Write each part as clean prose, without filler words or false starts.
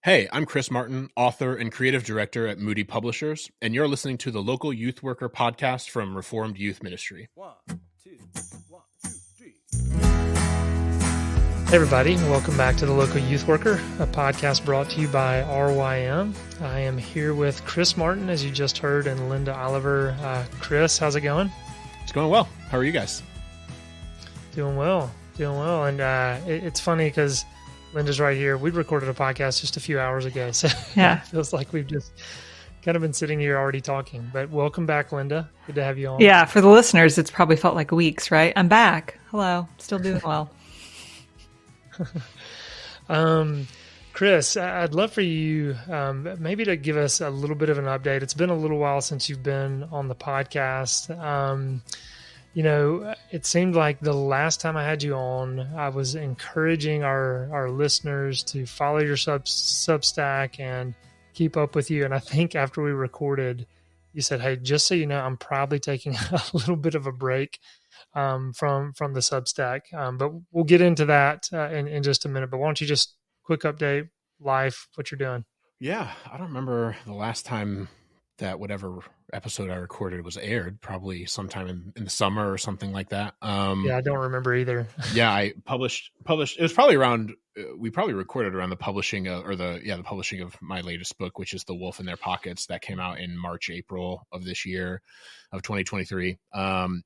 Hey, I'm Chris Martin, author and creative director at Moody Publishers, and you're listening to the Local Youth Worker podcast from Reformed Youth Ministry. One, two, three. Hey everybody, welcome back to the Local Youth Worker, a podcast brought to you by RYM. I am here with Chris Martin, as you just heard, and Linda Oliver. Chris, how's it going? It's going well. How are you guys? Doing well. And it's funny because Linda's right here. We recorded a podcast just a few hours ago, so yeah, it feels like we've just kind of been sitting here already talking. But welcome back, Linda. Good to have you on. Yeah, for the listeners, it's probably felt like weeks, right? I'm back. Hello. Still doing well. Chris, I'd love for you maybe to give us a little bit of an update. It's been a little while since you've been on the podcast. It seemed like the last time I had you on, I was encouraging our listeners to follow your Substack and keep up with you. And I think after we recorded, you said, "Hey, just so you know, I'm probably taking a little bit of a break from the Substack." But we'll get into that in just a minute. But why don't you just quick update life, what you're doing? Yeah, I don't remember the last time that whatever episode I recorded was aired, probably sometime in the summer or something like that. Yeah, I don't remember either. Yeah, I published. It was probably around. We probably recorded around the publishing the publishing of my latest book, which is The Wolf in Their Pockets, that came out in March, April of this year, of 2023. So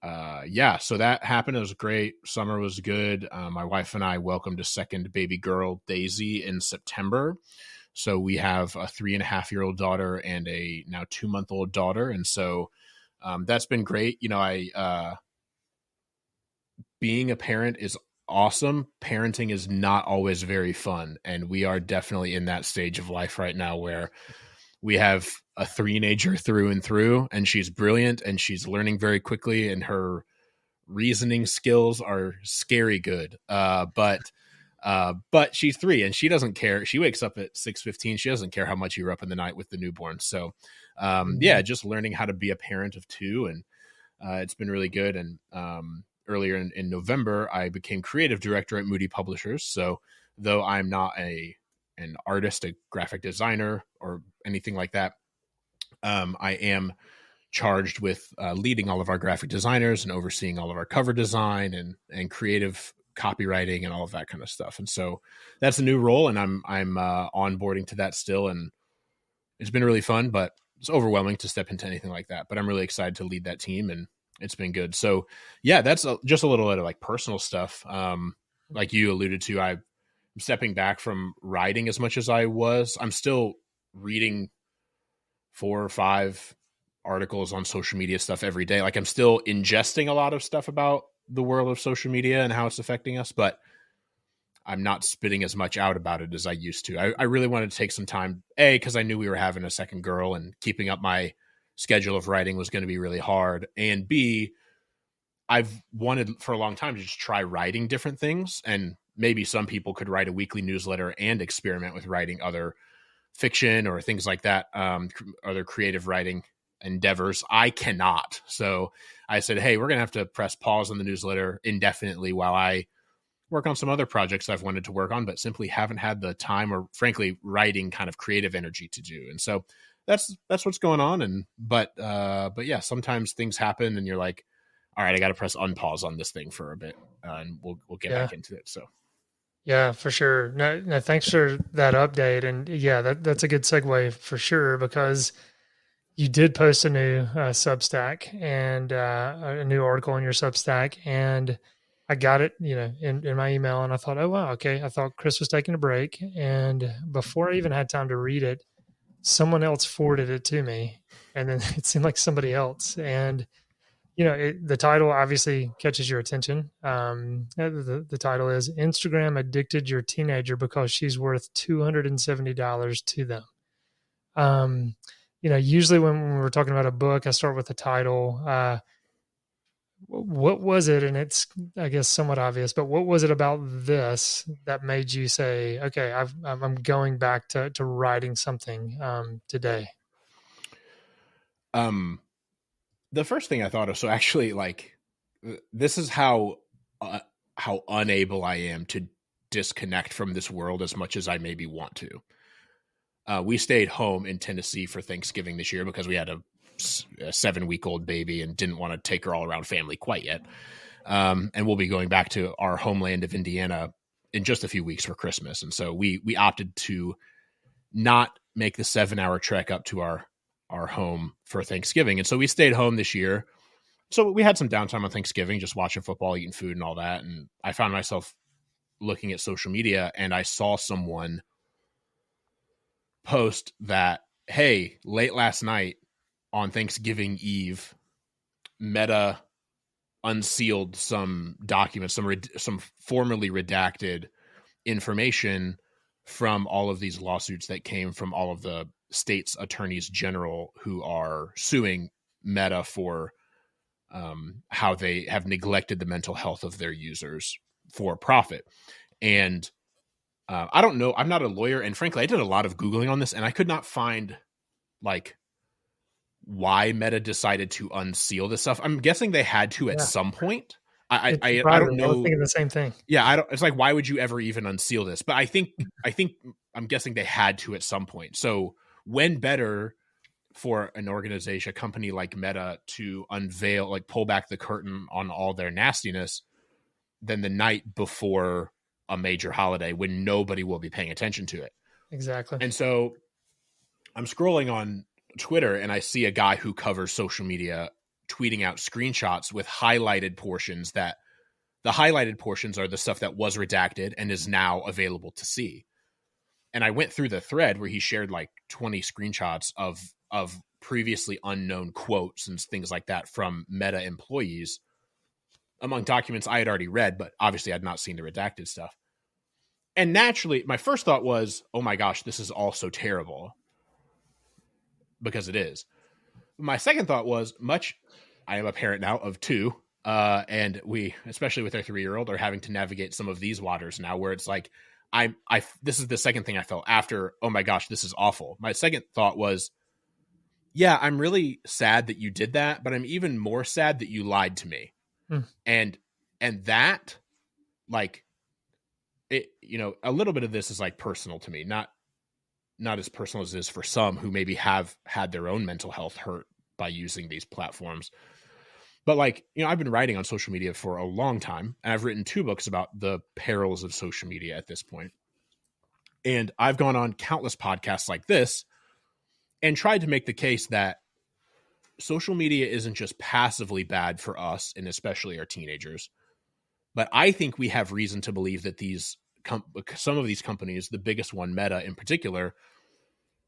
that happened. It was great. Summer was good. My wife and I welcomed a second baby girl, Daisy, in September. So we have a 3.5-year-old daughter and a now 2-month-old daughter. And so that's been great. Being a parent is awesome. Parenting is not always very fun. And we are definitely in that stage of life right now where we have a three-nager through and through, and she's brilliant and she's learning very quickly, and her reasoning skills are scary good. But she's 3 and she doesn't care. She wakes up at 6:15. She doesn't care how much you're up in the night with the newborn. So, just learning how to be a parent of 2, and it's been really good. And earlier in November, I became creative director at Moody Publishers. So though I'm not an artist, a graphic designer, or anything like that, I am charged with leading all of our graphic designers and overseeing all of our cover design and creative copywriting and all of that kind of stuff. And so that's a new role, and I'm onboarding to that still, and it's been really fun, but it's overwhelming to step into anything like that. But I'm really excited to lead that team, and it's been good. So yeah, that's just a little bit of like personal stuff. Like you alluded to, I'm stepping back from writing as much as I was. I'm still reading 4 or 5 articles on social media stuff every day. Like I'm still ingesting a lot of stuff about the world of social media and how it's affecting us, but I'm not spitting as much out about it as I used to. I really wanted to take some time, because I knew we were having a second girl and keeping up my schedule of writing was going to be really hard. And B, I've wanted for a long time to just try writing different things. And maybe some people could write a weekly newsletter and experiment with writing other fiction or things like that, other creative writing endeavors. I cannot. So I said, hey, we're going to have to press pause on the newsletter indefinitely while I work on some other projects I've wanted to work on, but simply haven't had the time or frankly writing kind of creative energy to do. And so that's what's going on. But yeah, sometimes things happen and you're like, all right, I got to press unpause on this thing for a bit, and we'll get back into it. So. Yeah, for sure. No, thanks for that update. And yeah, that's a good segue for sure, because you did post a new Substack and a new article in your Substack, and I got it, in my email, and I thought, oh wow, okay. I thought Chris was taking a break, and before I even had time to read it, someone else forwarded it to me, and then it seemed like somebody else, and the title obviously catches your attention. The title is "Instagram Addicted Your Teenager Because She's Worth $270 to Them." Usually when we're talking about a book, I start with the title. What was it? And it's, I guess, somewhat obvious, but what was it about this that made you say, okay, I'm going back to writing something today? The first thing I thought of, so actually, like, this is how unable I am to disconnect from this world as much as I maybe want to. We stayed home in Tennessee for Thanksgiving this year because we had a 7-week-old baby and didn't want to take her all around family quite yet. And we'll be going back to our homeland of Indiana in just a few weeks for Christmas. And so we opted to not make the 7-hour trek up to our home for Thanksgiving. And so we stayed home this year. So we had some downtime on Thanksgiving, just watching football, eating food and all that. And I found myself looking at social media, and I saw someone post that, hey, late last night on Thanksgiving Eve, Meta unsealed some documents, some formerly redacted information from all of these lawsuits that came from all of the states' attorneys general who are suing Meta for how they have neglected the mental health of their users for profit. And I don't know. I'm not a lawyer. And frankly, I did a lot of Googling on this, and I could not find like why Meta decided to unseal this stuff. I'm guessing they had to at some point. I don't know. I was thinking the same thing. Yeah, it's like, why would you ever even unseal this? But I think I'm guessing they had to at some point. So when better for an organization, a company like Meta, to unveil, like pull back the curtain on all their nastiness than the night before a major holiday when nobody will be paying attention to it. Exactly. And so I'm scrolling on Twitter and I see a guy who covers social media tweeting out screenshots with highlighted portions, that the highlighted portions are the stuff that was redacted and is now available to see. And I went through the thread where he shared like 20 screenshots of previously unknown quotes and things like that from Meta employees, among documents I had already read, but obviously I'd not seen the redacted stuff. And naturally, my first thought was, oh my gosh, this is all so terrible. Because it is. My second thought was, I am a parent now of 2, and we, especially with our 3-year-old, are having to navigate some of these waters now where it's like, this is the second thing I felt after, oh my gosh, this is awful. My second thought was, yeah, I'm really sad that you did that, but I'm even more sad that you lied to me. And that, like, it, a little bit of this is like personal to me, not as personal as it is for some who maybe have had their own mental health hurt by using these platforms. But like, I've been writing on social media for a long time, and I've written 2 books about the perils of social media at this point. And I've gone on countless podcasts like this and tried to make the case that social media isn't just passively bad for us, and especially our teenagers, but I think we have reason to believe that some of these companies, the biggest one, Meta in particular,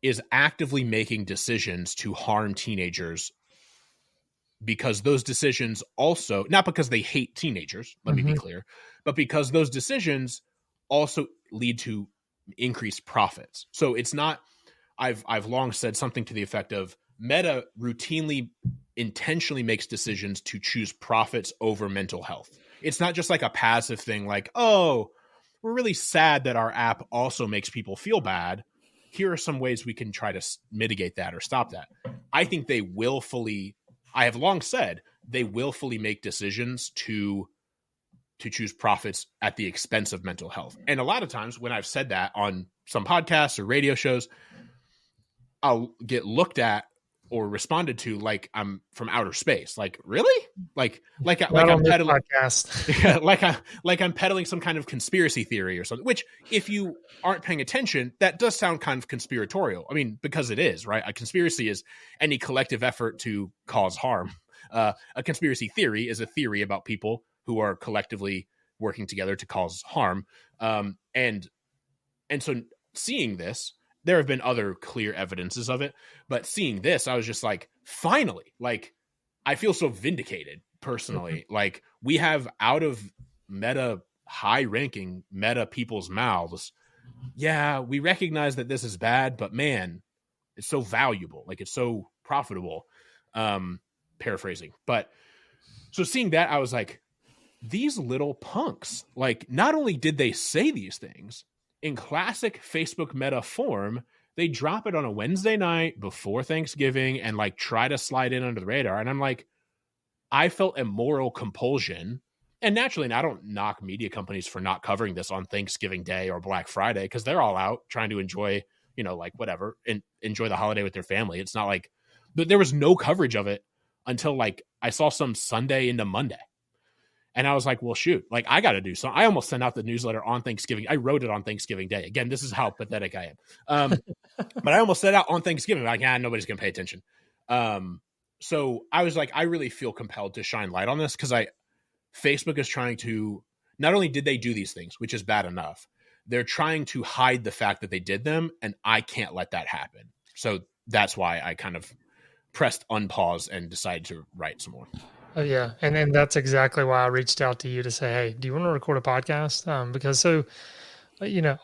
is actively making decisions to harm teenagers, because those decisions also, not because they hate teenagers, let me be clear, but because those decisions also lead to increased profits. So it's not, I've long said something to the effect of, Meta routinely, intentionally makes decisions to choose profits over mental health. It's not just like a passive thing like, oh, we're really sad that our app also makes people feel bad. Here are some ways we can try to mitigate that or stop that. I think I have long said, they willfully make decisions to choose profits at the expense of mental health. And a lot of times when I've said that on some podcasts or radio shows, I'll get looked at or responded to like I'm from outer space. Like, really? Like I'm peddling podcast. like I'm peddling some kind of conspiracy theory or something, which if you aren't paying attention, that does sound kind of conspiratorial. I mean, because it is, right? A conspiracy is any collective effort to cause harm. A conspiracy theory is a theory about people who are collectively working together to cause harm. And so seeing this, there have been other clear evidences of it, but seeing this, I was just like, finally, like, I feel so vindicated personally. Like, we have out of Meta, high-ranking Meta people's mouths, yeah, we recognize that this is bad, but man, it's so valuable. Like, it's so profitable. Paraphrasing. But so seeing that, I was like, these little punks, like, not only did they say these things, in classic Facebook Meta form, they drop it on a Wednesday night before Thanksgiving and like try to slide in under the radar. And I'm like, I felt a moral compulsion And naturally, and I don't knock media companies for not covering this on Thanksgiving Day or Black Friday, because they're all out trying to enjoy, like whatever, and enjoy the holiday with their family. It's not like, but there was no coverage of it until like I saw some Sunday into Monday. And I was like, well, shoot, like I got to do something. I almost sent out the newsletter on Thanksgiving. I wrote it on Thanksgiving Day. Again, this is how pathetic I am. But I almost sent it out on Thanksgiving. Like, nobody's going to pay attention. So I was like, I really feel compelled to shine light on this because Facebook is trying to, not only did they do these things, which is bad enough, they're trying to hide the fact that they did them. And I can't let that happen. So that's why I kind of pressed unpause and decided to write some more. Oh, yeah. And then that's exactly why I reached out to you to say, hey, do you want to record a podcast? Because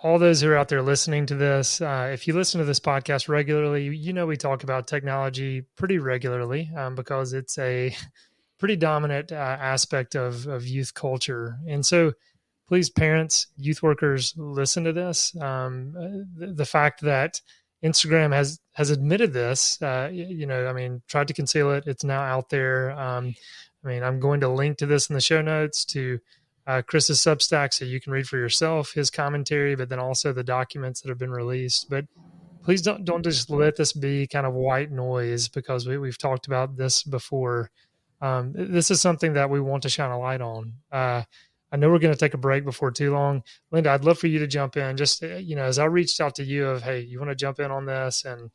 all those who are out there listening to this, if you listen to this podcast regularly, we talk about technology pretty regularly because it's a pretty dominant aspect of youth culture. And so please, parents, youth workers, listen to this. The fact that Instagram has admitted this, tried to conceal it. It's now out there. I'm going to link to this in the show notes to Chris's Substack so you can read for yourself his commentary, but then also the documents that have been released. But please don't just let this be kind of white noise because we've talked about this before. This is something that we want to shine a light on. I know we're going to take a break before too long. Linda, I'd love for you to jump in. Just, as I reached out to you of, hey, you want to jump in on this? And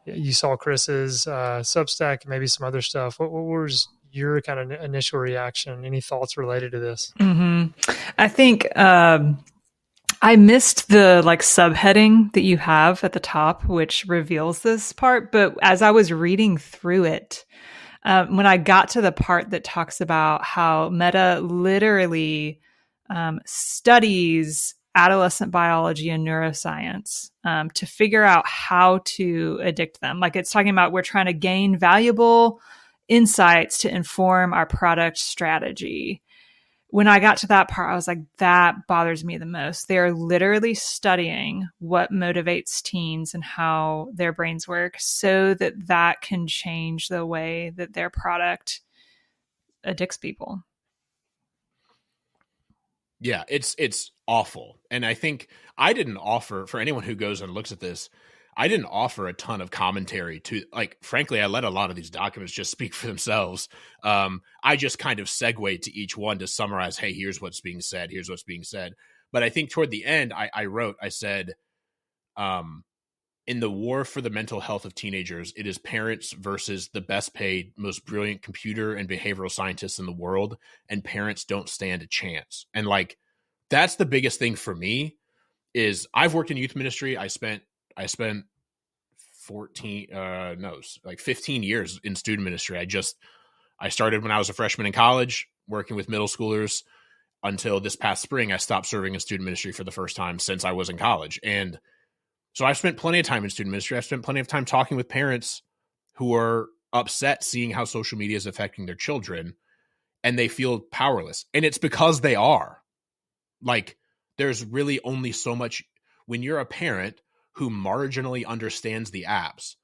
you saw Chris's Substack, maybe some other stuff. What was your kind of initial reaction? Any thoughts related to this? Mm-hmm. I think I missed the subheading that you have at the top, which reveals this part. But as I was reading through it, when I got to the part that talks about how Meta literally studies adolescent biology and neuroscience to figure out how to addict them. Like it's talking about we're trying to gain valuable insights to inform our product strategy. When I got to that part, I was like, that bothers me the most. They're literally studying what motivates teens and how their brains work so that can change the way that their product addicts people. Yeah, it's awful. And I think I didn't offer, for anyone who goes and looks at this, I didn't offer a ton of commentary to, frankly, I let a lot of these documents just speak for themselves. I just kind of segued to each one to summarize, hey, here's what's being said. Here's what's being said. But I think toward the end, I said, in the war for the mental health of teenagers, it is parents versus the best paid, most brilliant computer and behavioral scientists in the world. And parents don't stand a chance. And that's the biggest thing for me is I've worked in youth ministry. I spent 15 years in student ministry. I started when I was a freshman in college working with middle schoolers until this past spring. I stopped serving in student ministry for the first time since I was in college. And so I've spent plenty of time in student ministry. I've spent plenty of time talking with parents who are upset seeing how social media is affecting their children and they feel powerless. And it's because they are. There's really only so much when you're a parent who marginally understands the apps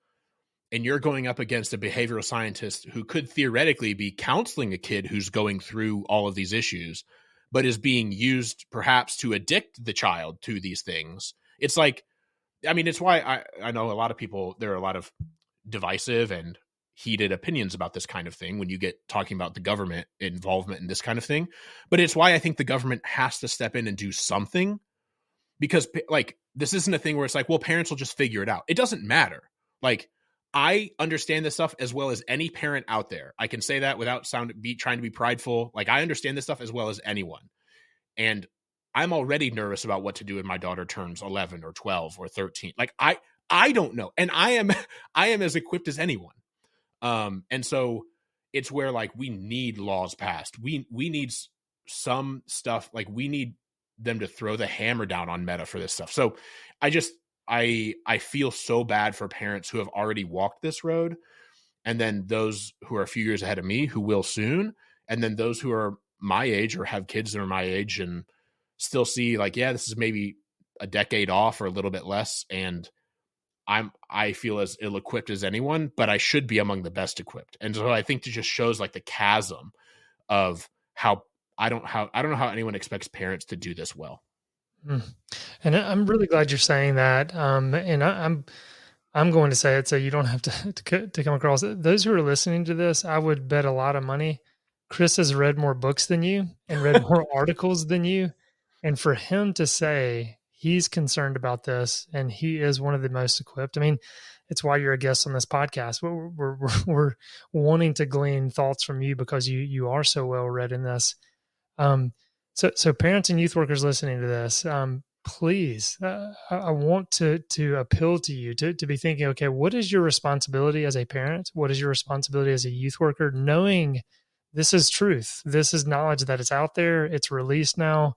and you're going up against a behavioral scientist who could theoretically be counseling a kid who's going through all of these issues, but is being used perhaps to addict the child to these things. It's it's why I know a lot of people, there are a lot of divisive and heated opinions about this kind of thing when you get talking about the government involvement in this kind of thing. But it's why I think the government has to step in and do something, because this isn't a thing where it's well, parents will just figure it out. It doesn't matter. I understand this stuff as well as any parent out there. I can say that without trying to be prideful. I understand this stuff as well as anyone. And I'm already nervous about what to do when my daughter turns 11 or 12 or 13. I don't know. And I am as equipped as anyone. And so it's where we need laws passed. We need some stuff. We need them to throw the hammer down on Meta for this stuff. So I feel so bad for parents who have already walked this road. And then those who are a few years ahead of me who will soon. And then those who are my age or have kids that are my age and still see this is maybe a decade off or a little bit less. And I feel as ill-equipped as anyone, but I should be among the best equipped. And so I think it just shows the chasm of how I don't know how anyone expects parents to do this well. And I'm really glad you're saying that. And I'm going to say it so you don't have to come across it. Those who are listening to this, I would bet a lot of money Chris has read more books than you and read more articles than you. And for him to say he's concerned about this and he is one of the most equipped, I mean, it's why you're a guest on this podcast. We're wanting to glean thoughts from you because you are so well read in this. So parents and youth workers listening to this, please, I want to appeal to you to be thinking, okay, what is your responsibility as a parent? What is your responsibility as a youth worker? Knowing this is truth. This is knowledge that it's out there. It's released now,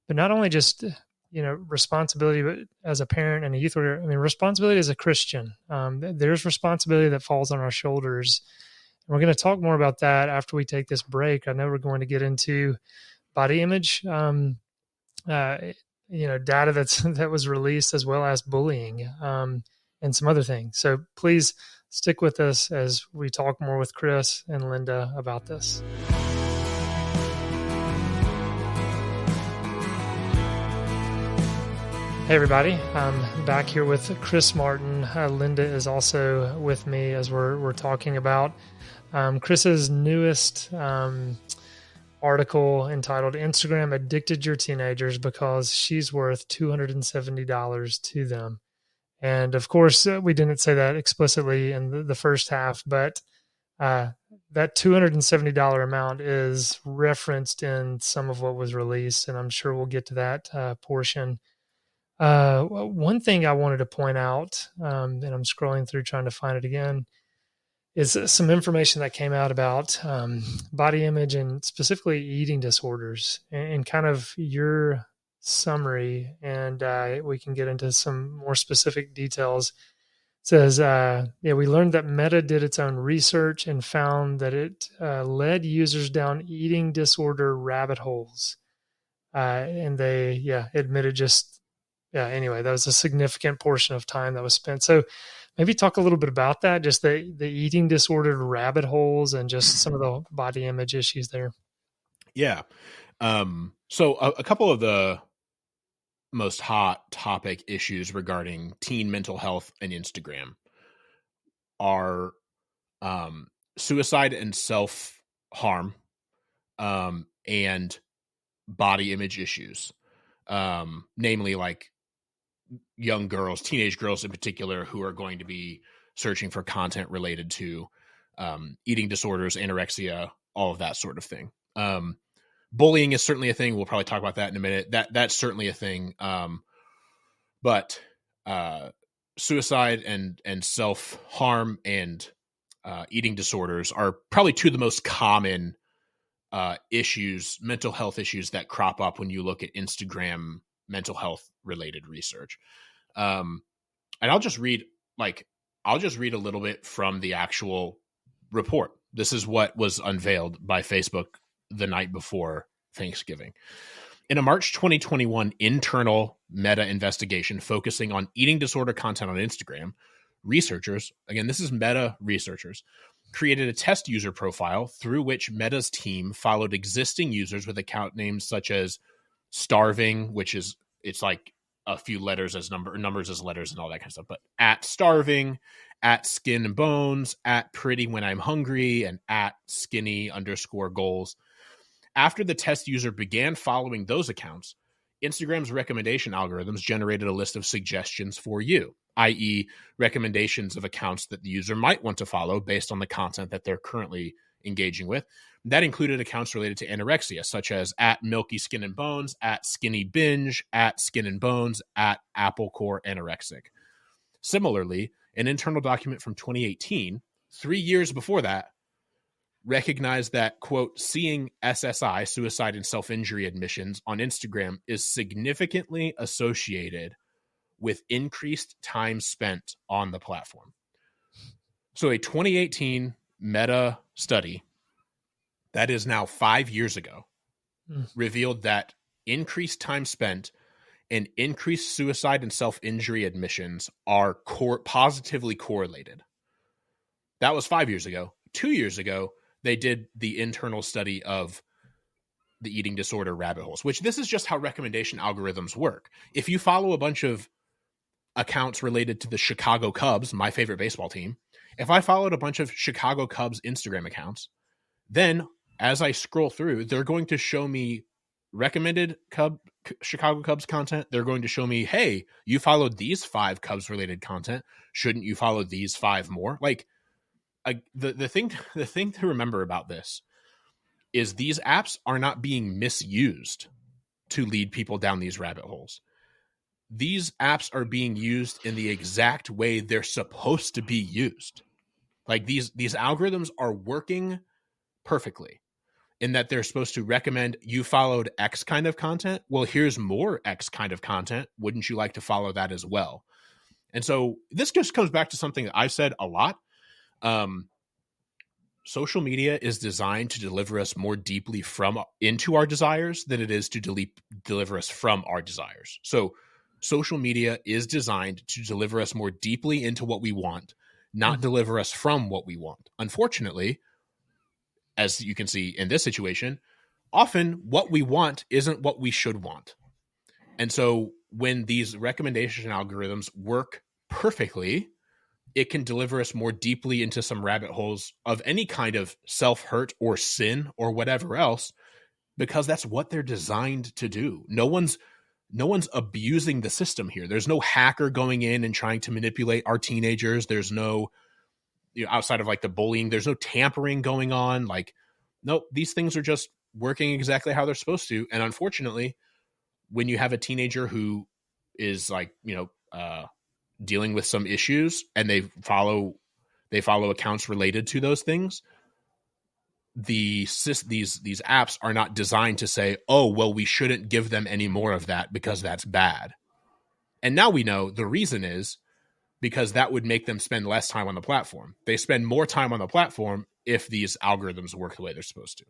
but not only just, responsibility, but as a parent and a youth worker, I mean, responsibility as a Christian, there's responsibility that falls on our shoulders. And we're going to talk more about that after we take this break. I know we're going to get into body image, data that was released, as well as bullying, and some other things. So please stick with us as we talk more with Chris and Linda about this. Hey everybody, I'm back here with Chris Martin. Linda is also with me as we're talking about Chris's newest article entitled "Instagram Addicted Your Teenagers Because She's Worth $270 to Them." And of course, we didn't say that explicitly in the first half, but that $270 amount is referenced in some of what was released, and I'm sure we'll get to that portion. One thing I wanted to point out, and I'm scrolling through trying to find it again, is some information that came out about body image and specifically eating disorders, and kind of your summary, and we can get into some more specific details. It says, we learned that Meta did its own research and found that it led users down eating disorder rabbit holes. And they, admitted anyway, that was a significant portion of time that was spent. So maybe talk a little bit about that, just the eating disordered rabbit holes and just some of the body image issues there. Yeah. So a couple of the most hot topic issues regarding teen mental health and Instagram are suicide and self-harm, and body image issues, namely like young girls, teenage girls in particular, who are going to be searching for content related to eating disorders, anorexia, all of that sort of thing. Bullying is certainly a thing. We'll probably talk about that in a minute. That's certainly a thing. But suicide and self-harm and eating disorders are probably two of the most common issues, mental health issues that crop up when you look at Instagram mental health related research. And I'll just read a little bit from the actual report. This is what was unveiled by Facebook the night before Thanksgiving. In a March 2021 internal Meta investigation focusing on eating disorder content on Instagram, researchers, again, this is Meta researchers, created a test user profile through which Meta's team followed existing users with account names such as Starving, which is, it's like a few letters as numbers as letters and all that kind of stuff, but at Starving, at Skin and Bones, at Pretty When I'm Hungry, and at Skinny_goals. After the test user began following those accounts, Instagram's recommendation algorithms generated a list of suggestions for you, i.e. recommendations of accounts that the user might want to follow based on the content that they're currently engaging with. That included accounts related to anorexia, such as at Milky Skin and Bones, at Skinny Binge, at Skin and Bones, at Applecore Anorexic. Similarly, an internal document from 2018, 3 years before that, recognized that, quote, seeing SSI, suicide and self-injury admissions on Instagram is significantly associated with increased time spent on the platform. So a 2018 Meta study that is now 5 years ago revealed that increased time spent and increased suicide and self-injury admissions are positively correlated. That was 5 years ago. 2 years ago, they did the internal study of the eating disorder rabbit holes, which this is just how recommendation algorithms work. If you follow a bunch of accounts related to the Chicago Cubs, my favorite baseball team, if I followed a bunch of Chicago Cubs Instagram accounts, then as I scroll through, they're going to show me recommended Chicago Cubs content. They're going to show me, hey, you followed these 5 Cubs related content. Shouldn't you follow these 5 more? Like, the thing to remember about this is these apps are not being misused to lead people down these rabbit holes. These apps are being used in the exact way they're supposed to be used. Like these algorithms are working perfectly in that they're supposed to recommend you followed X kind of content. Well, here's more X kind of content. Wouldn't you like to follow that as well? And so this just comes back to something that I've said a lot. Social media is designed to deliver us more deeply into our desires than it is to deliver us from our desires. So social media is designed to deliver us more deeply into what we want, not deliver us from what we want. Unfortunately, as you can see in this situation, often what we want isn't what we should want. And so when these recommendation algorithms work perfectly, it can deliver us more deeply into some rabbit holes of any kind of self-hurt or sin or whatever else, because that's what they're designed to do. No one's abusing the system here. There's no hacker going in and trying to manipulate our teenagers. There's no, outside of like the bullying, there's no tampering going on. Like, nope, these things are just working exactly how they're supposed to. And unfortunately, when you have a teenager who is like, dealing with some issues and they follow accounts related to those things, these apps are not designed to say, oh, well, we shouldn't give them any more of that because that's bad. And now we know the reason is because that would make them spend less time on the platform. They spend more time on the platform if these algorithms work the way they're supposed to.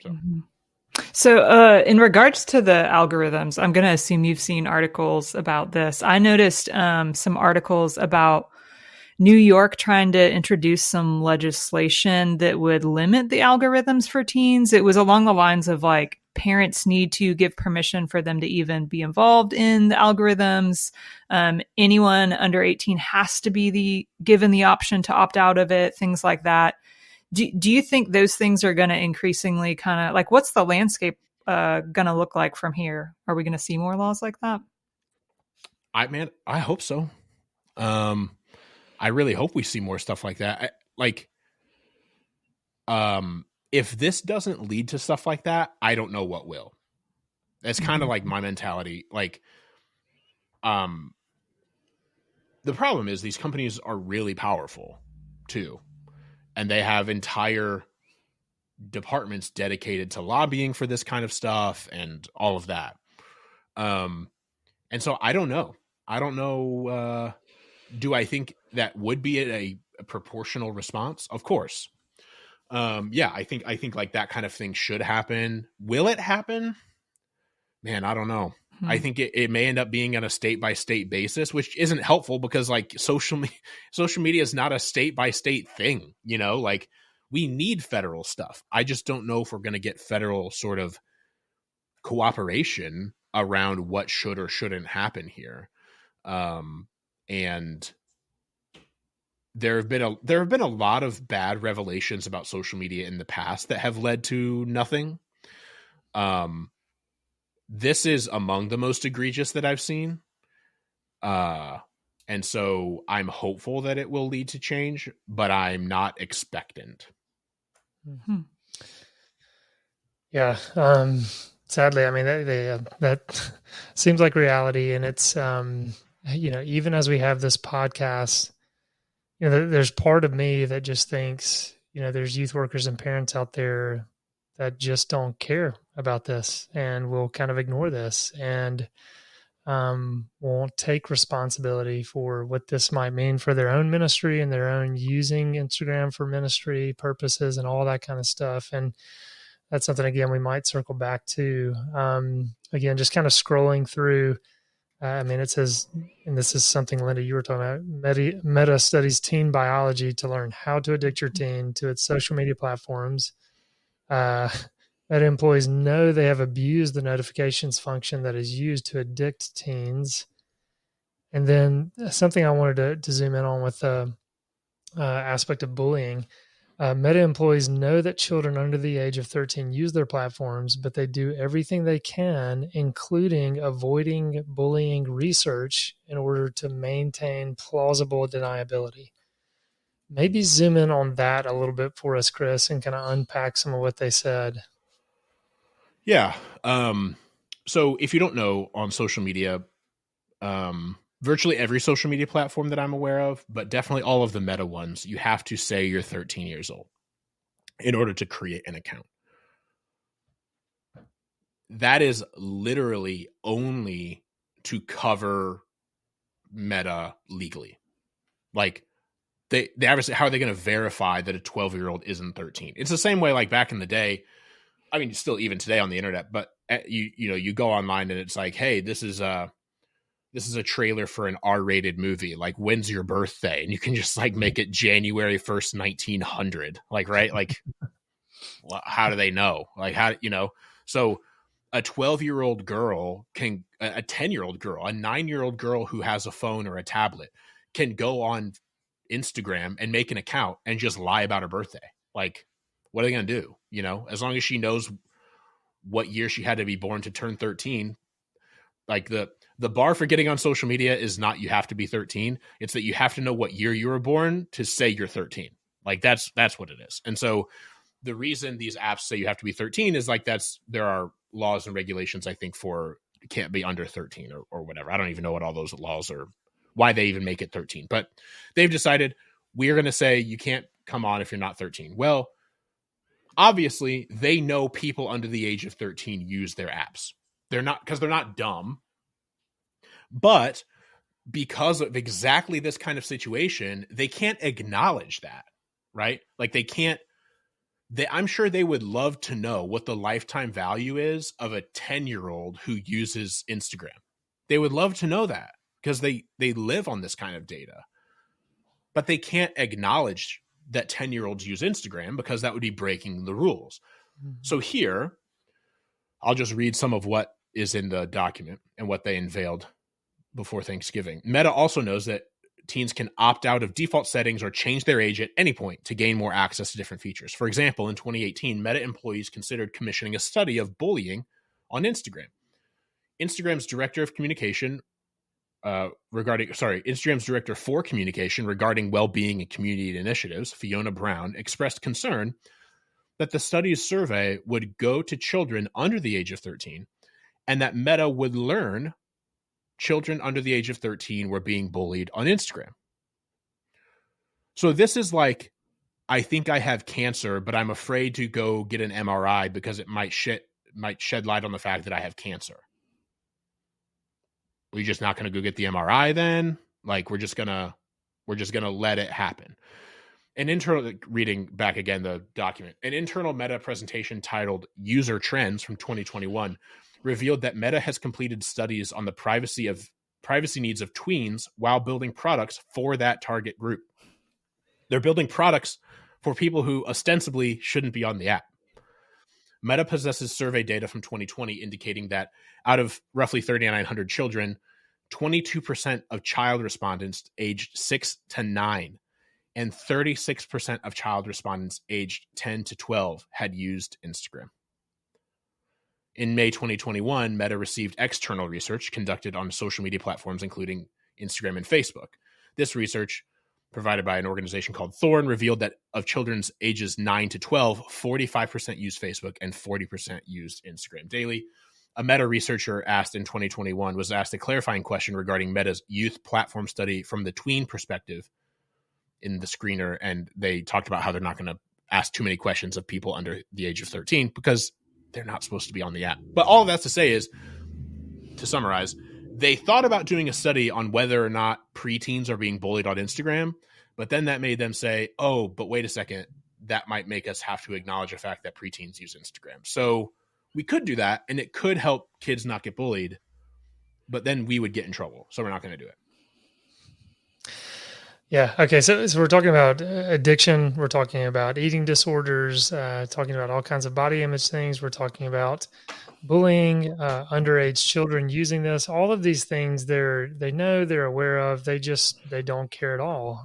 So. Mm-hmm. So in regards to the algorithms, I'm going to assume you've seen articles about this. I noticed some articles about New York trying to introduce some legislation that would limit the algorithms for teens. It was along the lines of like parents need to give permission for them to even be involved in the algorithms. Anyone under 18 has to be given the option to opt out of it, things like that. Do you think those things are going to increasingly kind of like, what's the landscape going to look like from here? Are we going to see more laws like that? I hope so. I really hope we see more stuff like that. If this doesn't lead to stuff like that, I don't know what will. That's kind of like my mentality. Like, the problem is these companies are really powerful too. And they have entire departments dedicated to lobbying for this kind of stuff and all of that. And so I don't know. Do I think that would be a proportional response? Of course. Yeah, I think like that kind of thing should happen. Will it happen? Man, I don't know. I think it may end up being on a state by state basis, which isn't helpful because like social media is not a state by state thing. Like we need federal stuff. I just don't know if we're going to get federal sort of cooperation around what should or shouldn't happen here. And there have been a lot of bad revelations about social media in the past that have led to nothing. This is among the most egregious that I've seen. And so I'm hopeful that it will lead to change, but I'm not expectant. Mm-hmm. Yeah. Sadly, I mean, that seems like reality. And it's, even as we have this podcast, there's part of me that just thinks, there's youth workers and parents out there that just don't care about this and will kind of ignore this and won't take responsibility for what this might mean for their own ministry and their own using Instagram for ministry purposes and all that kind of stuff. And that's something, again, we might circle back to. Again, just kind of scrolling through. It says, and this is something, Linda, you were talking about, Meta studies teen biology to learn how to addict your teen to its social media platforms. Meta employees know they have abused the notifications function that is used to addict teens. And then something I wanted to zoom in on with the aspect of bullying. Meta employees know that children under the age of 13 use their platforms, but they do everything they can, including avoiding bullying research, in order to maintain plausible deniability. Maybe zoom in on that a little bit for us, Chris, and kind of unpack some of what they said. Yeah. So if you don't know, on social media, virtually every social media platform that I'm aware of, but definitely all of the Meta ones, you have to say you're 13 years old in order to create an account. That is literally only to cover Meta legally. Like, they obviously, how are they going to verify that a 12-year-old isn't 13? It's the same way like back in the day. I mean, still even today on the internet, but you go online and it's like, hey, this is a trailer for an R-rated movie. Like, when's your birthday? And you can just like make it January 1st, 1900. Like, right? Like, well, how do they know? Like, how, so a 12-year-old girl can, a 10-year-old girl, a 9-year-old girl who has a phone or a tablet can go on Instagram and make an account and just lie about her birthday. Like, what are they going to do? As long as she knows what year she had to be born to turn 13, like the bar for getting on social media is not you have to be 13. It's that you have to know what year you were born to say you're 13. Like that's what it is. And so the reason these apps say you have to be 13 is like there are laws and regulations, I think, for you can't be under 13 or whatever. I don't even know what all those laws are, why they even make it 13. But they've decided we're going to say you can't come on if you're not 13. Well, obviously, they know people under the age of 13 use their apps. They're not dumb. But because of exactly this kind of situation, they can't acknowledge that, right? Like I'm sure they would love to know what the lifetime value is of a 10-year-old who uses Instagram. They would love to know that because they live on this kind of data. But they can't acknowledge that 10-year-olds use Instagram because that would be breaking the rules. Mm-hmm. So here, I'll just read some of what is in the document and what they unveiled before Thanksgiving. Meta also knows that teens can opt out of default settings or change their age at any point to gain more access to different features. For example, in 2018, Meta employees considered commissioning a study of bullying on Instagram. Instagram's director for communication regarding well-being and community initiatives, Fiona Brown, expressed concern that the study's survey would go to children under the age of 13 and that Meta would learn children under the age of 13 were being bullied on Instagram. So this is like, I think I have cancer, but I'm afraid to go get an MRI because it might shed light on the fact that I have cancer. We're just not going to go get the MRI then? Like, we're just going to let it happen. Reading back again the document, an internal Meta presentation titled User Trends from 2021 revealed that Meta has completed studies on the privacy needs of tweens while building products for that target group. They're building products for people who ostensibly shouldn't be on the app. Meta possesses survey data from 2020 indicating that out of roughly 3,900 children, 22% of child respondents aged 6 to 9 and 36% of child respondents aged 10 to 12 had used Instagram. In May 2021, Meta received external research conducted on social media platforms, including Instagram and Facebook. This research, provided by an organization called Thorn, revealed that of children's ages 9 to 12, 45% used Facebook and 40% used Instagram daily. A Meta researcher was asked a clarifying question regarding Meta's youth platform study from the tween perspective in the screener, and they talked about how they're not going to ask too many questions of people under the age of 13 because they're not supposed to be on the app. But all of that's to say is, to summarize, they thought about doing a study on whether or not preteens are being bullied on Instagram, but then that made them say, oh, but wait a second, that might make us have to acknowledge the fact that preteens use Instagram. So we could do that, and it could help kids not get bullied, but then we would get in trouble. So we're not going to do it. Yeah. Okay. So we're talking about addiction. We're talking about eating disorders, talking about all kinds of body image things. We're talking about bullying, underage children using this. All of these things they know, they're aware of. They don't care at all.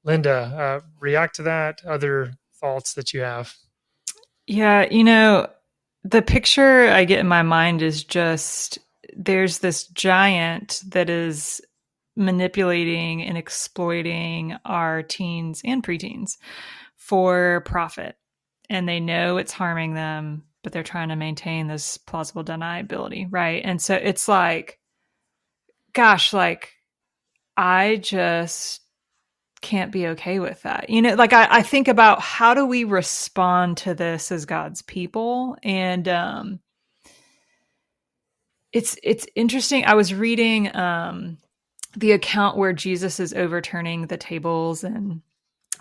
Linda, react to that. Other thoughts that you have? Yeah, the picture I get in my mind is just there's this giant that is manipulating and exploiting our teens and preteens for profit. And they know it's harming them, but they're trying to maintain this plausible deniability, right? And so it's like, gosh, like I just can't be okay with that. Like I think about how do we respond to this as God's people? And it's interesting. I was reading the account where Jesus is overturning the tables and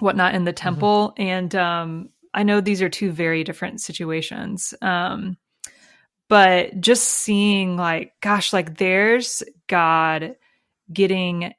whatnot in the temple. And I know these are two very different situations. But just seeing like, gosh, like there's God getting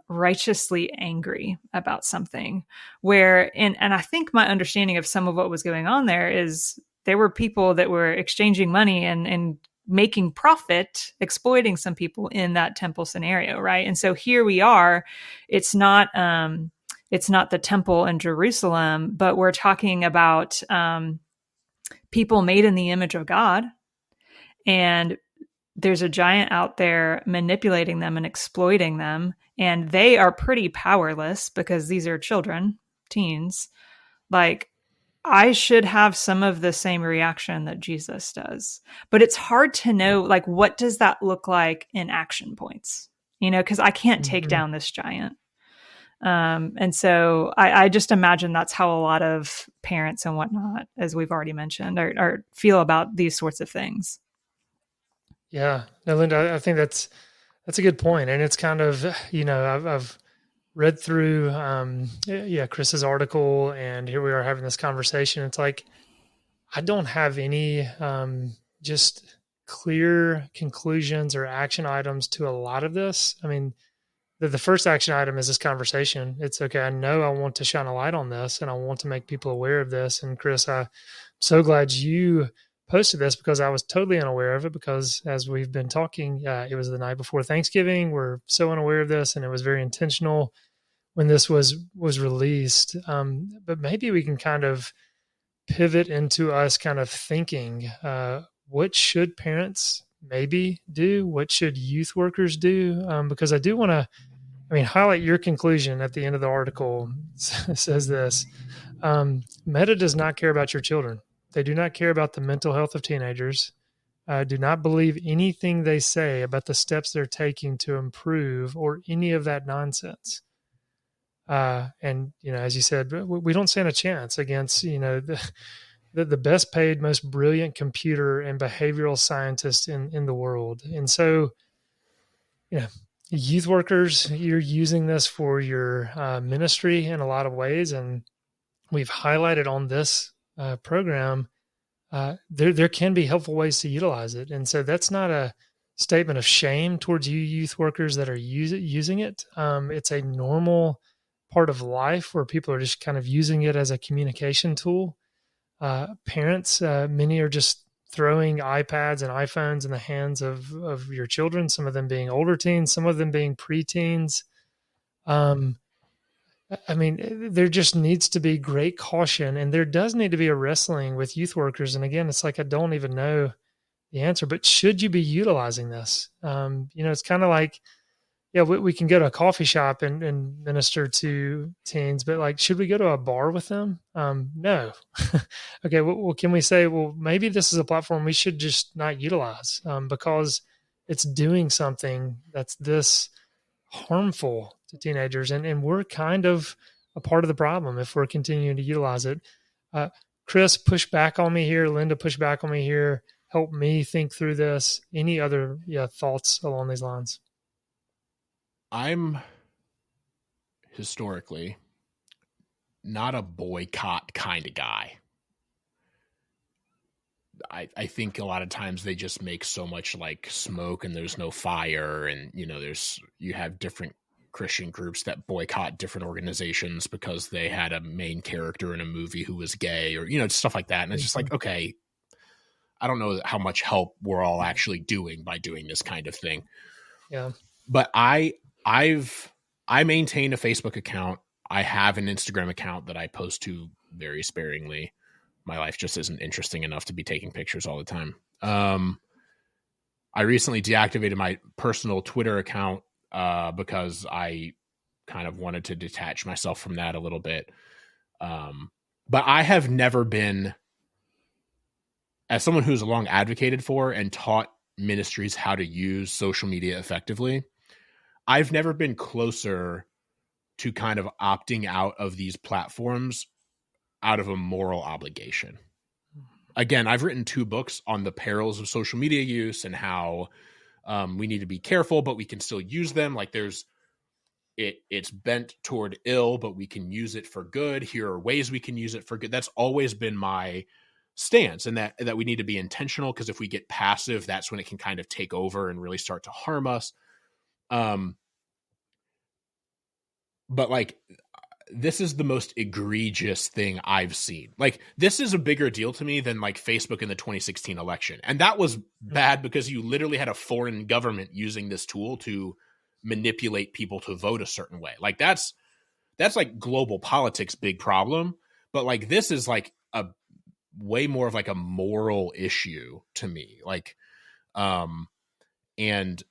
righteously angry about something where, and I think my understanding of some of what was going on there is there were people that were exchanging money and making profit, exploiting some people in that temple scenario. Right. And so here we are, it's not the temple in Jerusalem, but we're talking about people made in the image of God. And there's a giant out there manipulating them and exploiting them. And they are pretty powerless because these are children, teens. Like, I should have some of the same reaction that Jesus does. But it's hard to know, like, what does that look like in action points? Because I can't take down this giant. And so I just imagine that's how a lot of parents and whatnot, as we've already mentioned, are feel about these sorts of things. Yeah, no, Linda, I think that's a good point, and it's kind of I've read through Chris's article, and here we are having this conversation. It's like I don't have any just clear conclusions or action items to a lot of this. I mean, the first action item is this conversation. It's okay. I know I want to shine a light on this, and I want to make people aware of this. And Chris, I'm so glad you posted this because I was totally unaware of it because as we've been talking, it was the night before Thanksgiving. We're so unaware of this, and it was very intentional when this was released. But maybe we can kind of pivot into us kind of thinking, what should parents maybe do? What should youth workers do? Because I do want to, highlight your conclusion at the end of the article. Says this, Meta does not care about your children. They do not care about the mental health of teenagers. Do not believe anything they say about the steps they're taking to improve or any of that nonsense. And, as you said, we don't stand a chance against, the best paid, most brilliant computer and behavioral scientist in the world. And so, youth workers, you're using this for your ministry in a lot of ways. And we've highlighted on this program, there can be helpful ways to utilize it. And so that's not a statement of shame towards you youth workers that are using it. It's a normal part of life where people are just kind of using it as a communication tool. Parents, many are just throwing iPads and iPhones in the hands of your children, some of them being older teens, some of them being preteens. There just needs to be great caution, and there does need to be a wrestling with youth workers. And again, it's like, I don't even know the answer, but should you be utilizing this? It's kind of like, we can go to a coffee shop and minister to teens, but like, should we go to a bar with them? No. Okay. Well, can we say, well, maybe this is a platform we should just not utilize because it's doing something that's this harmful to teenagers. And we're kind of a part of the problem if we're continuing to utilize it. Chris, push back on me here. Linda, push back on me here. Help me think through this. Any other thoughts along these lines? I'm historically not a boycott kind of guy. I think a lot of times they just make so much like smoke and there's no fire, and you have different Christian groups that boycott different organizations because they had a main character in a movie who was gay, or, stuff like that. And it's just like, okay, I don't know how much help we're all actually doing by doing this kind of thing. Yeah. But I maintain a Facebook account. I have an Instagram account that I post to very sparingly. My life just isn't interesting enough to be taking pictures all the time. I recently deactivated my personal Twitter account because I kind of wanted to detach myself from that a little bit. But I have never been, as someone who's long advocated for and taught ministries how to use social media effectively, I've never been closer to kind of opting out of these platforms out of a moral obligation. Again, I've written 2 books on the perils of social media use and how we need to be careful, but we can still use them. Like it's bent toward ill, but we can use it for good. Here are ways we can use it for good. That's always been my stance, and that we need to be intentional, because if we get passive, that's when it can kind of take over and really start to harm us. But like, this is the most egregious thing I've seen. Like, this is a bigger deal to me than like Facebook in the 2016 election. And that was bad because you literally had a foreign government using this tool to manipulate people to vote a certain way. Like, that's like global politics big problem. But like, this is like a way more of like a moral issue to me. Like, and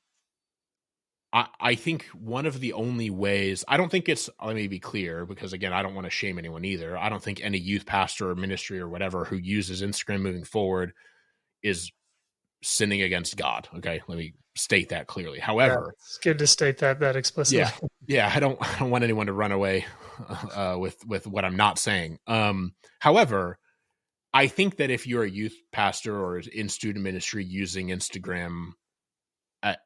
I think one of the only ways, I don't think it's, let me be clear, because again, I don't want to shame anyone either. I don't think any youth pastor or ministry or whatever who uses Instagram moving forward is sinning against God. Okay. Let me state that clearly. However, it's good to state that explicitly. Yeah. I don't want anyone to run away with what I'm not saying. However, I think that if you're a youth pastor or in student ministry using Instagram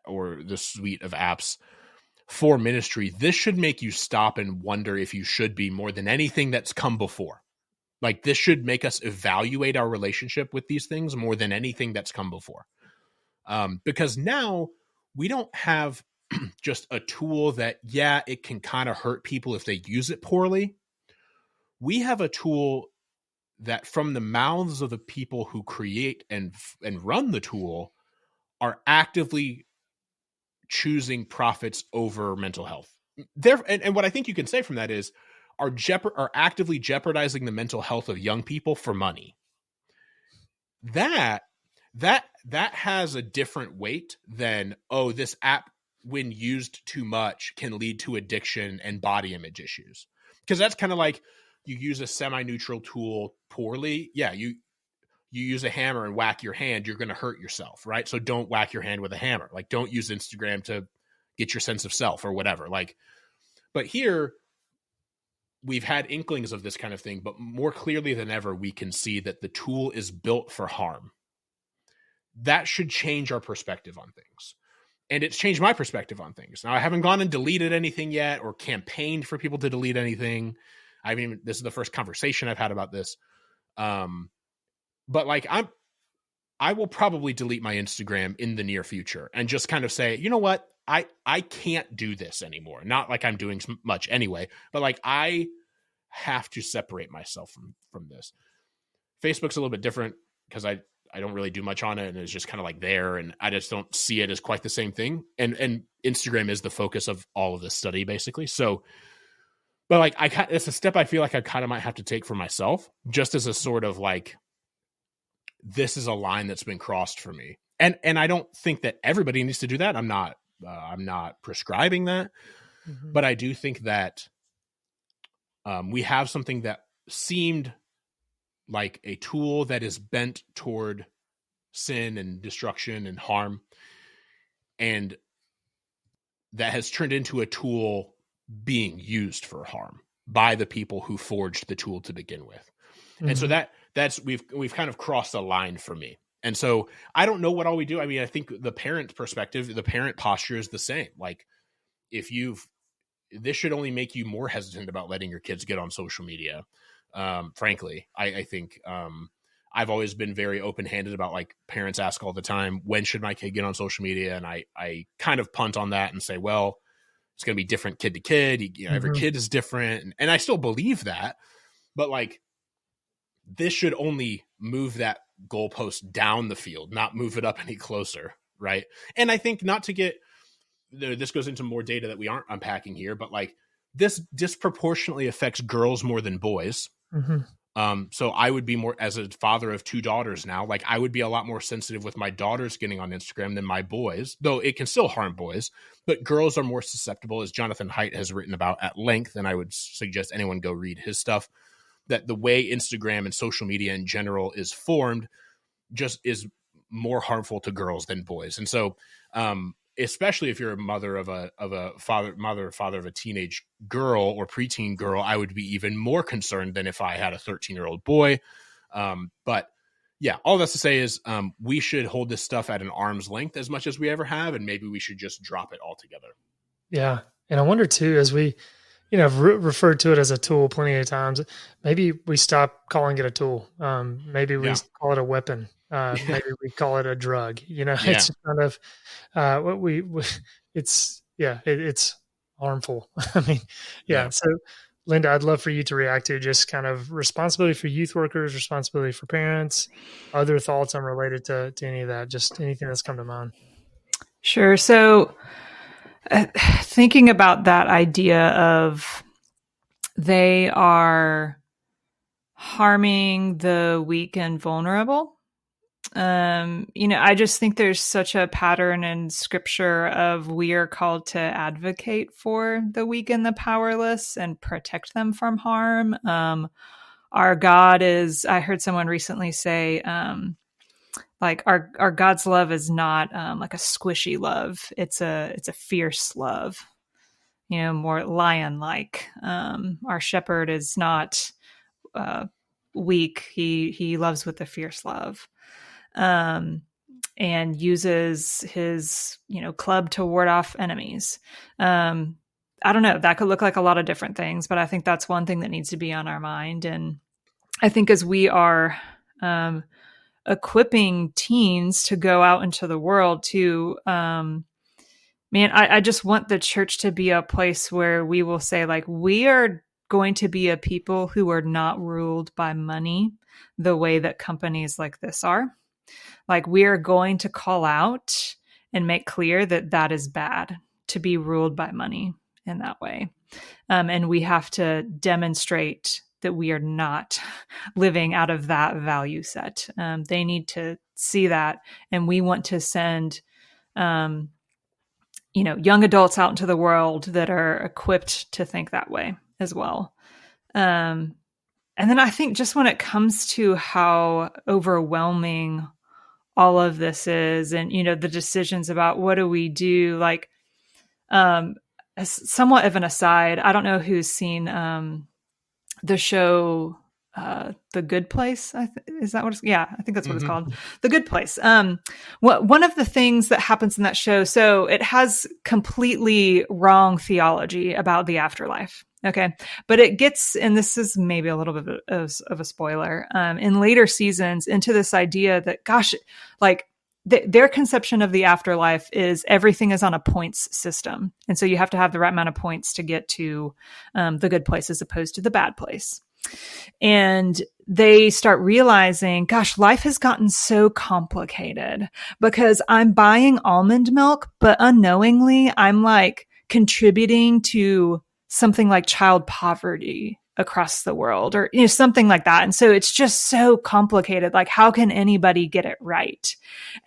or the suite of apps for ministry, this should make you stop and wonder if you should be, more than anything that's come before. Like, this should make us evaluate our relationship with these things more than anything that's come before. Because now we don't have just a tool that, it can kind of hurt people if they use it poorly. We have a tool that, from the mouths of the people who create and run the tool, are actively choosing profits over mental health. And what I think you can say from that is, are actively jeopardizing the mental health of young people for money. That has a different weight than, this app, when used too much, can lead to addiction and body image issues. Because that's kind of like, you use a semi-neutral tool poorly. Yeah, you use a hammer and whack your hand, you're going to hurt yourself, right? So don't whack your hand with a hammer. Like, don't use Instagram to get your sense of self or whatever. Like, but here we've had inklings of this kind of thing, but more clearly than ever, we can see that the tool is built for harm. That should change our perspective on things. And it's changed my perspective on things. Now, I haven't gone and deleted anything yet or campaigned for people to delete anything. This is the first conversation I've had about this. But like, I will probably delete my Instagram in the near future and just kind of say, you know what? I can't do this anymore. Not like I'm doing much anyway, but like, I have to separate myself from this. Facebook's a little bit different because I don't really do much on it, and it's just kind of like there, and I just don't see it as quite the same thing. And Instagram is the focus of all of this study, basically. So, but like, it's a step I feel like I kind of might have to take for myself, just as a sort of like, this is a line that's been crossed for me. And I don't think that everybody needs to do that. I'm not prescribing that, but I do think that we have something that seemed like a tool that is bent toward sin and destruction and harm, and that has turned into a tool being used for harm by the people who forged the tool to begin with. And so that's we've kind of crossed a line for me. And so I don't know what all we do. I mean, I think the parent perspective, the parent posture is the same. Like, this should only make you more hesitant about letting your kids get on social media. Frankly, I think I've always been very open-handed about, like, parents ask all the time, when should my kid get on social media? And I kind of punt on that and say, well, it's going to be different kid to kid. You know, every kid is different. And I still believe that, but like, this should only move that goalpost down the field, not move it up any closer. Right. And I think not to get, this goes into more data that we aren't unpacking here, but like, this disproportionately affects girls more than boys. So I would be more, as a father of 2 daughters now, like I would be a lot more sensitive with my daughters getting on Instagram than my boys, though it can still harm boys, but girls are more susceptible, as Jonathan Haidt has written about at length. And I would suggest anyone go read his stuff, that the way Instagram and social media in general is formed just is more harmful to girls than boys. And so, especially if you're a mother of a father of a teenage girl or preteen girl, I would be even more concerned than if I had a 13-year-old boy. But yeah, all that's to say is we should hold this stuff at an arm's length as much as we ever have, and maybe we should just drop it altogether. Yeah, and I wonder too, as we, have referred to it as a tool plenty of times, maybe we stop calling it a tool. Maybe we call it a weapon. Maybe we call it a drug. It's kind of it's harmful. I mean, So, Linda, I'd love for you to react to just kind of responsibility for youth workers, responsibility for parents, other thoughts unrelated to any of that, just anything that's come to mind. Sure. So, thinking about that idea of they are harming the weak and vulnerable. I just think there's such a pattern in scripture of we are called to advocate for the weak and the powerless and protect them from harm. Our God is, I heard someone recently say, like our God's love is not like a squishy love. It's a fierce love, more lion-like. Our shepherd is not weak. He loves with a fierce love, and uses his club to ward off enemies. I don't know. That could look like a lot of different things, but I think that's one thing that needs to be on our mind. And I think as we are equipping teens to go out into the world to, I just want the church to be a place where we will say, like, we are going to be a people who are not ruled by money the way that companies like this are. Like, we are going to call out and make clear that that is bad to be ruled by money in that way. And we have to demonstrate that we are not living out of that value set. They need to see that. And we want to send, young adults out into the world that are equipped to think that way as well. And then I think just when it comes to how overwhelming all of this is, and, the decisions about what do we do, like, as somewhat of an aside, I don't know who's seen, the show, The Good Place. Is that what it's? Yeah, I think that's what it's called. The Good Place. One of the things that happens in that show, so it has completely wrong theology about the afterlife. Okay. But it gets, and this is maybe a little bit of a spoiler, in later seasons into this idea that, gosh, like, their conception of the afterlife is everything is on a points system. And so you have to have the right amount of points to get to the good place as opposed to the bad place. And they start realizing, gosh, life has gotten so complicated because I'm buying almond milk, but unknowingly I'm like contributing to something like child poverty across the world, or something like that. And so it's just so complicated. Like, how can anybody get it right?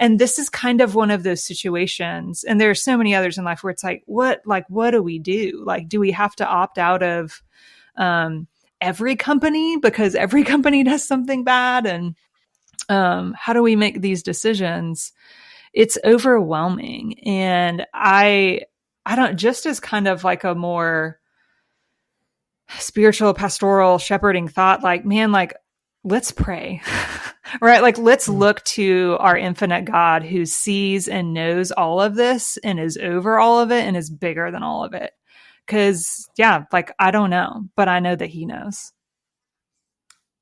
And this is kind of one of those situations. And there are so many others in life where it's like, what do we do? Like, do we have to opt out of every company because every company does something bad? And how do we make these decisions? It's overwhelming. And I don't, just as kind of like a more spiritual, pastoral, shepherding thought, like, man, like, let's pray, right? Like, let's look to our infinite God who sees and knows all of this and is over all of it and is bigger than all of it. Cause like, I don't know, but I know that he knows.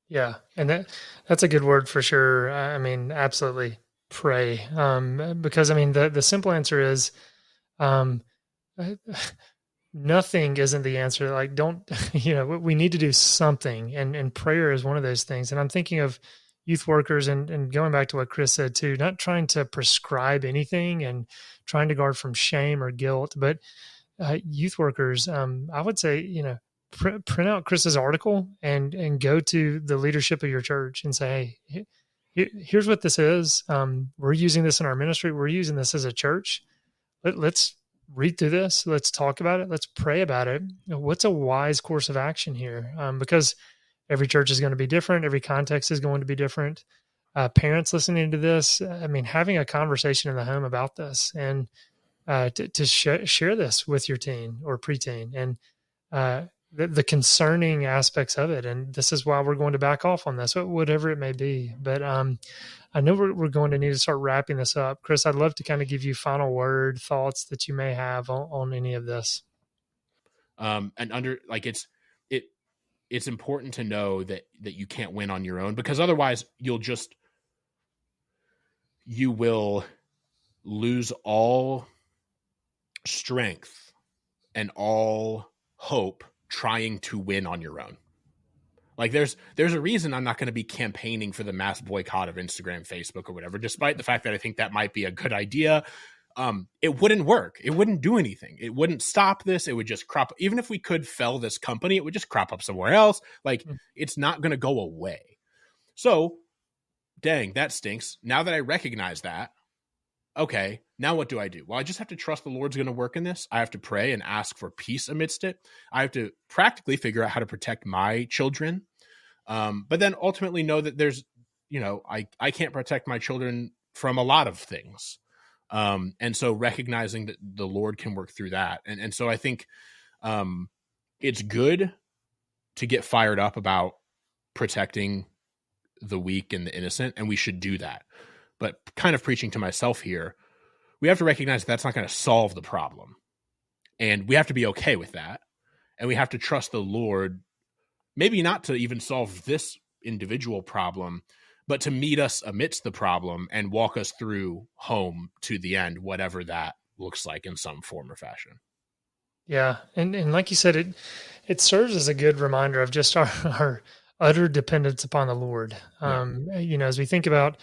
Yeah. And that's a good word for sure. I mean, absolutely pray. Because I mean, the simple answer is, nothing isn't the answer. Like, don't, we need to do something. And prayer is one of those things. And I'm thinking of youth workers and going back to what Chris said too, not trying to prescribe anything and trying to guard from shame or guilt, but youth workers, I would say, print out Chris's article and go to the leadership of your church and say, hey, here's what this is. We're using this in our ministry. We're using this as a church. Let's read through this. Let's talk about it. Let's pray about it. What's a wise course of action here? Because every church is going to be different. Every context is going to be different. Parents listening to this, having a conversation in the home about this and to share this with your teen or preteen and the concerning aspects of it. And this is why we're going to back off on this, whatever it may be. But I know we're going to need to start wrapping this up. Chris, I'd love to kind of give you final word thoughts that you may have on any of this. It's important to know that you can't win on your own, because otherwise you will lose all strength and all hope trying to win on your own. Like there's a reason I'm not going to be campaigning for the mass boycott of Instagram, Facebook, or whatever, despite the fact that I think that might be a good idea. It wouldn't work. It wouldn't do anything. It wouldn't stop this. It would just crop. Even if we could fell this company, it would just crop up somewhere else. Like it's not going to go away. So dang, that stinks. Now that I recognize that, okay, now what do I do? Well, I just have to trust the Lord's going to work in this. I have to pray and ask for peace amidst it. I have to practically figure out how to protect my children. But then ultimately know that there's, I can't protect my children from a lot of things. And so recognizing that the Lord can work through that. And so I think it's good to get fired up about protecting the weak and the innocent, and we should do that. But kind of preaching to myself here, we have to recognize that's not going to solve the problem. And we have to be okay with that. And we have to trust the Lord, maybe not to even solve this individual problem, but to meet us amidst the problem and walk us through home to the end, whatever that looks like in some form or fashion. Yeah. And like you said, it serves as a good reminder of just our utter dependence upon the Lord. As we think about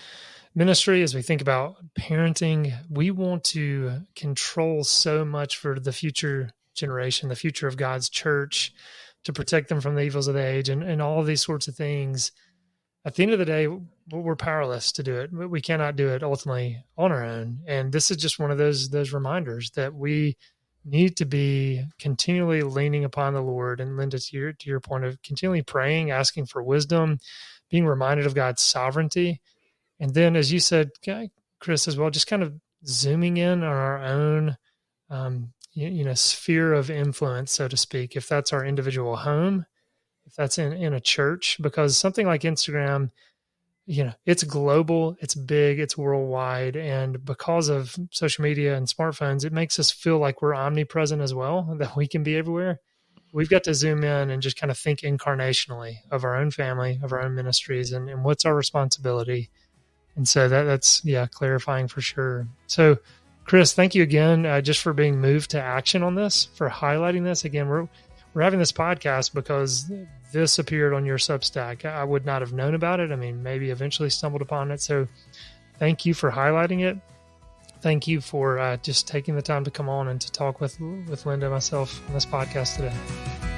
ministry, as we think about parenting, we want to control so much for the future generation, the future of God's church, to protect them from the evils of the age and all of these sorts of things. At the end of the day, we're powerless to do it. We cannot do it ultimately on our own. And this is just one of those reminders that we need to be continually leaning upon the Lord. And Linda, to your point of continually praying, asking for wisdom, being reminded of God's sovereignty. And then, as you said, Chris, as well, just kind of zooming in on our own, sphere of influence, so to speak, if that's our individual home, if that's in a church, because something like Instagram, it's global, it's big, it's worldwide. And because of social media and smartphones, it makes us feel like we're omnipresent as well, that we can be everywhere. We've got to zoom in and just kind of think incarnationally of our own family, of our own ministries, and what's our responsibility. And so that's clarifying for sure. So Chris, thank you again just for being moved to action on this, for highlighting this. Again, we're having this podcast because this appeared on your Substack. I would not have known about it. Maybe eventually stumbled upon it. So thank you for highlighting it. Thank you for just taking the time to come on and to talk with Linda and myself on this podcast today.